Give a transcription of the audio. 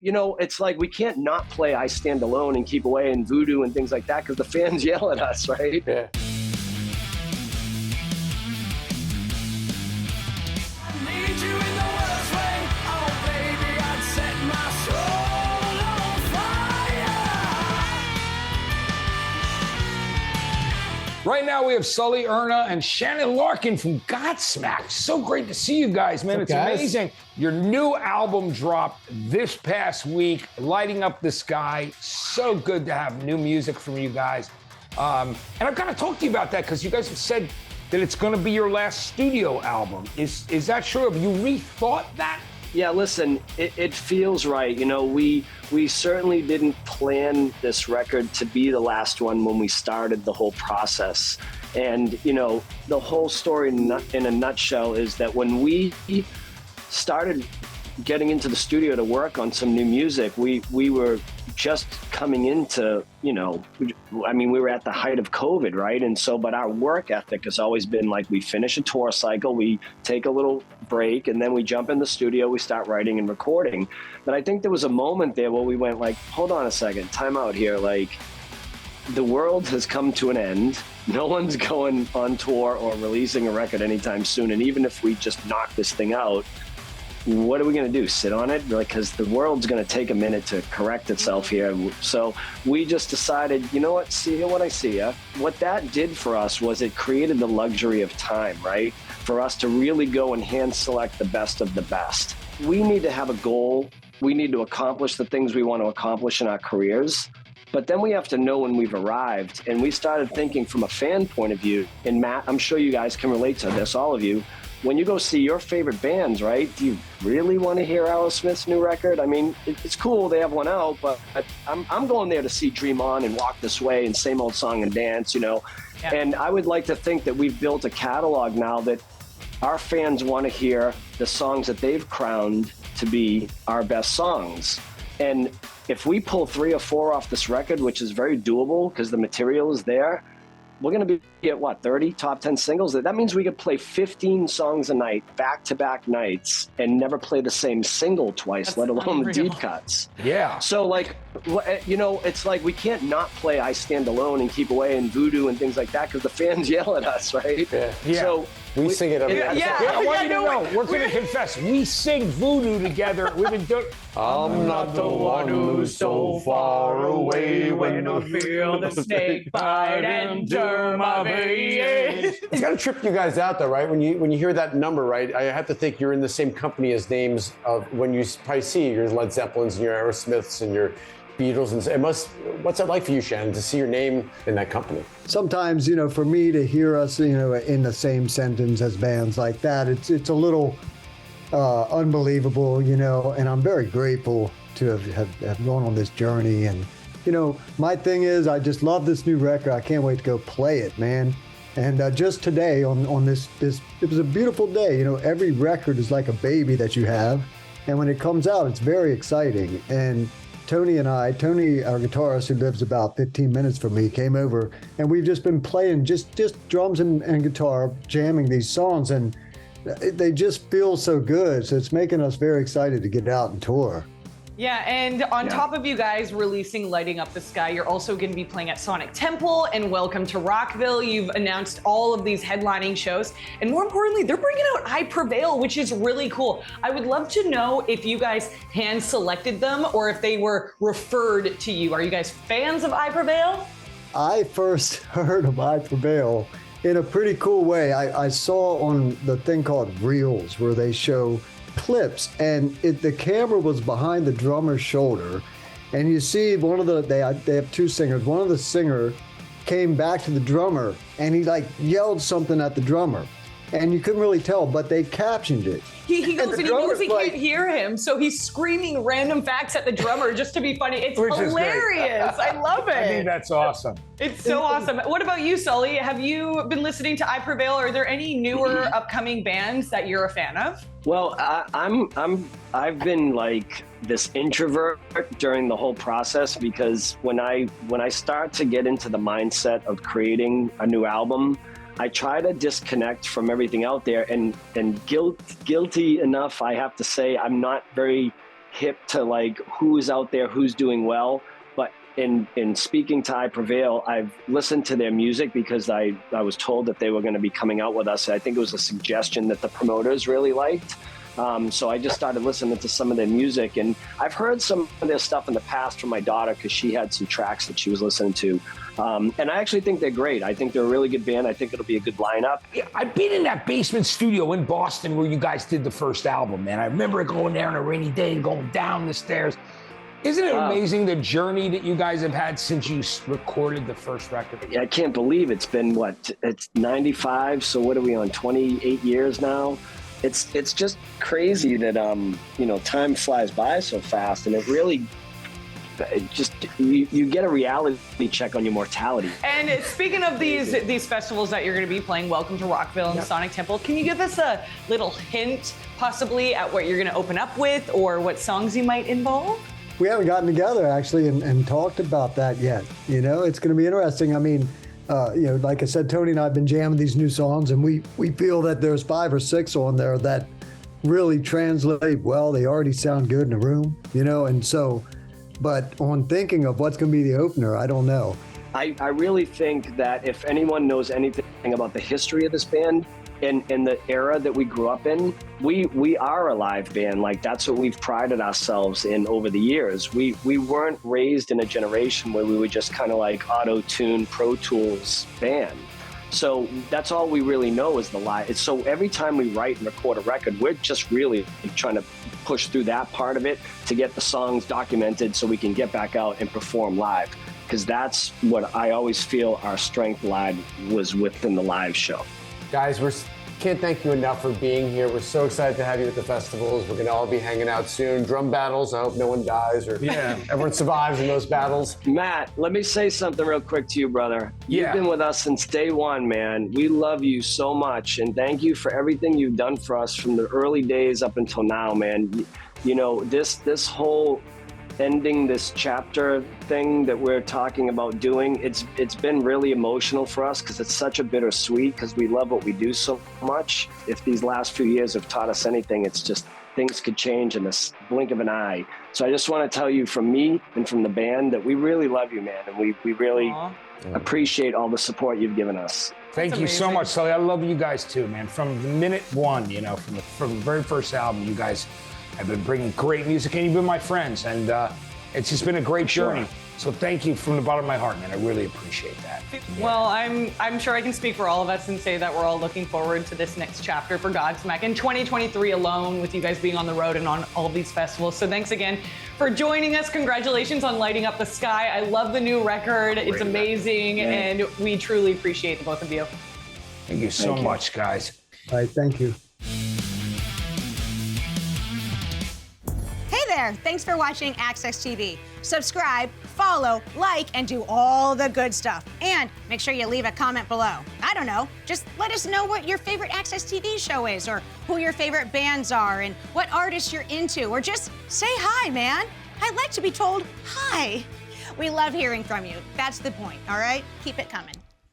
you know, it's like we can't not play I Stand Alone and Keep Away and Voodoo and things like that because the fans yell at us, right? Yeah. Right now we have Sully, Erna, and Shannon Larkin from Godsmack. So great to see you guys, man. It's amazing. Your new album dropped this past week, Lighting Up the Sky. So good to have new music from you guys. And I've got to talk to you about that because you guys have said that it's going to be your last studio album. Is that true? Have you rethought that? Yeah, listen, it feels right. You know, we certainly didn't plan this record to be the last one when we started the whole process. And, you know, the whole story in a nutshell is that when we started getting into the studio to work on some new music, we were just coming into, you know, I mean, we were at the height of COVID, right? And so, but our work ethic has always been like, we finish a tour cycle, we take a little break, and then we jump in the studio, we start writing and recording. But I think there was a moment there where we went like, hold on a second, time out here. Like, the world has come to an end. No one's going on tour or releasing a record anytime soon. And even if we just knock this thing out, what are we going to do? Sit on it? Because the world's going to take a minute to correct itself here. So we just decided, you know what? See ya when I see ya. What that did for us was it created the luxury of time, right? For us to really go and hand select the best of the best. We need to have a goal. We need to accomplish the things we want to accomplish in our careers. But then we have to know when we've arrived. And we started thinking from a fan point of view. And Matt, I'm sure you guys can relate to this, all of you. When you go see your favorite bands, right, do you really want to hear Aerosmith's new record? I mean, it's cool they have one out, but I'm going there to see Dream On and Walk This Way and Same Old Song and Dance, you know. Yeah. And I would like to think that we've built a catalog now that our fans want to hear the songs that they've crowned to be our best songs. And if we pull 3 or 4 off this record, which is very doable because the material is there, we're going to be at, what, 30 top 10 singles? That means we could play 15 songs a night, back-to-back nights, and never play the same single twice, let alone the deep cuts. Yeah. So, like, you know, it's like we can't not play I Stand Alone and Keep Away and Voodoo and things like that because the fans yell at us, right? Yeah. So we sing it every I want you to know, we're going to confess, we sing Voodoo together. We've been doing... I'm not the one who's so far away when I feel the snake bite enter my veins. It's got to trip you guys out, though, right? When you hear that number, right? I have to think you're in the same company as names of when you probably see your Led Zeppelins and your Aerosmiths and your Beatles, and what's that like for you, Shannon, to see your name in that company? Sometimes, you know, for me to hear us, you know, in the same sentence as bands like that, it's a little unbelievable, you know, and I'm very grateful to have gone on this journey. And, you know, my thing is, I just love this new record. I can't wait to go play it, man. And just today on this, it was a beautiful day. You know, every record is like a baby that you have. And when it comes out, it's very exciting. And Tony, our guitarist, who lives about 15 minutes from me, came over, and we've just been playing just drums and guitar, jamming these songs, and they just feel so good. So it's making us very excited to get out and tour. Yeah, and on top of you guys releasing Lighting Up the Sky, you're also going to be playing at Sonic Temple and Welcome to Rockville. You've announced all of these headlining shows. And more importantly, they're bringing out I Prevail, which is really cool. I would love to know if you guys hand-selected them or if they were referred to you. Are you guys fans of I Prevail? I first heard of I Prevail in a pretty cool way. I saw on the thing called Reels where they show clips, and the camera was behind the drummer's shoulder, and you see they have 2 singers. One of the singer came back to the drummer, and he like yelled something at the drummer, and you couldn't really tell, but they captioned it. He goes and he knows he can't hear him, so he's screaming random facts at the drummer just to be funny. It's hilarious. I love it. I think that's awesome. It's so awesome. What about you, Sully? Have you been listening to I Prevail? Are there any newer upcoming bands that you're a fan of? Well, I've been like this introvert during the whole process because when I start to get into the mindset of creating a new album, I try to disconnect from everything out there, and guilty enough, I have to say, I'm not very hip to like who's out there, who's doing well. But in speaking to I Prevail, I've listened to their music because I was told that they were going to be coming out with us. I think it was a suggestion that the promoters really liked. So I just started listening to some of their music, and I've heard some of their stuff in the past from my daughter because she had some tracks that she was listening to. And I actually think they're great. I think they're a really good band. I think it'll be a good lineup. Yeah, I've been in that basement studio in Boston where you guys did the first album, man. I remember going there on a rainy day and going down the stairs. Isn't it amazing the journey that you guys have had since you recorded the first record? Yeah, I can't believe it's been, it's 95, so what are we on, 28 years now? It's just crazy that, time flies by so fast, and you get a reality check on your mortality. And speaking of these festivals that you're going to be playing, welcome to Rockville and Sonic Temple. Can you give us a little hint, possibly, at what you're going to open up with or what songs you might involve? We haven't gotten together, actually, and talked about that yet. It's going to be interesting. I mean, like I said, Tony and I have been jamming these new songs, and we feel that there's 5 or 6 on there that really translate well. They already sound good in a room, and so, but on thinking of what's going to be the opener, I don't know. I really think that if anyone knows anything about the history of this band, in the era that we grew up in, we are a live band. Like, that's what we've prided ourselves in over the years. We weren't raised in a generation where we were just kind of like auto-tune Pro Tools band. So that's all we really know is the live. So every time we write and record a record, we're just really trying to push through that part of it to get the songs documented so we can get back out and perform live. Because that's what I always feel our strength lied was within the live show. Guys, we can't thank you enough for being here. We're so excited to have you at the festivals. We're going to all be hanging out soon. Drum battles. I hope no one dies or everyone survives in those battles. Matt, let me say something real quick to you, brother. Yeah. You've been with us since day one, man. We love you so much, and thank you for everything you've done for us from the early days up until now, man. This whole ending this chapter thing that we're talking about doing, it's been really emotional for us because it's such a bittersweet, because we love what we do so much. If these last few years have taught us anything, it's just things could change in the blink of an eye. So I just want to tell you from me and from the band that we really love you, man, and we really appreciate all the support you've given us. Thank you so much, Sully. I love you guys too, man. From the minute one, from the very first album, you guys have been bringing great music, and you've been my friends, and it's just been a great journey. So thank you from the bottom of my heart, man. I really appreciate that. Well, I'm sure I can speak for all of us and say that we're all looking forward to this next chapter for Godsmack in 2023 alone, with you guys being on the road and on all these festivals. So thanks again for joining us. Congratulations on lighting up the sky. I love the new record. It's amazing, and we truly appreciate the both of you. Thank you so much, guys. All right, thank you. Thanks for watching AXS TV. Subscribe, follow, like, and do all the good stuff. And make sure you leave a comment below. I don't know, just let us know what your favorite AXS TV show is, or who your favorite bands are, and what artists you're into, or just say hi, man. I'd like to be told hi. We love hearing from you. That's the point, all right? Keep it coming.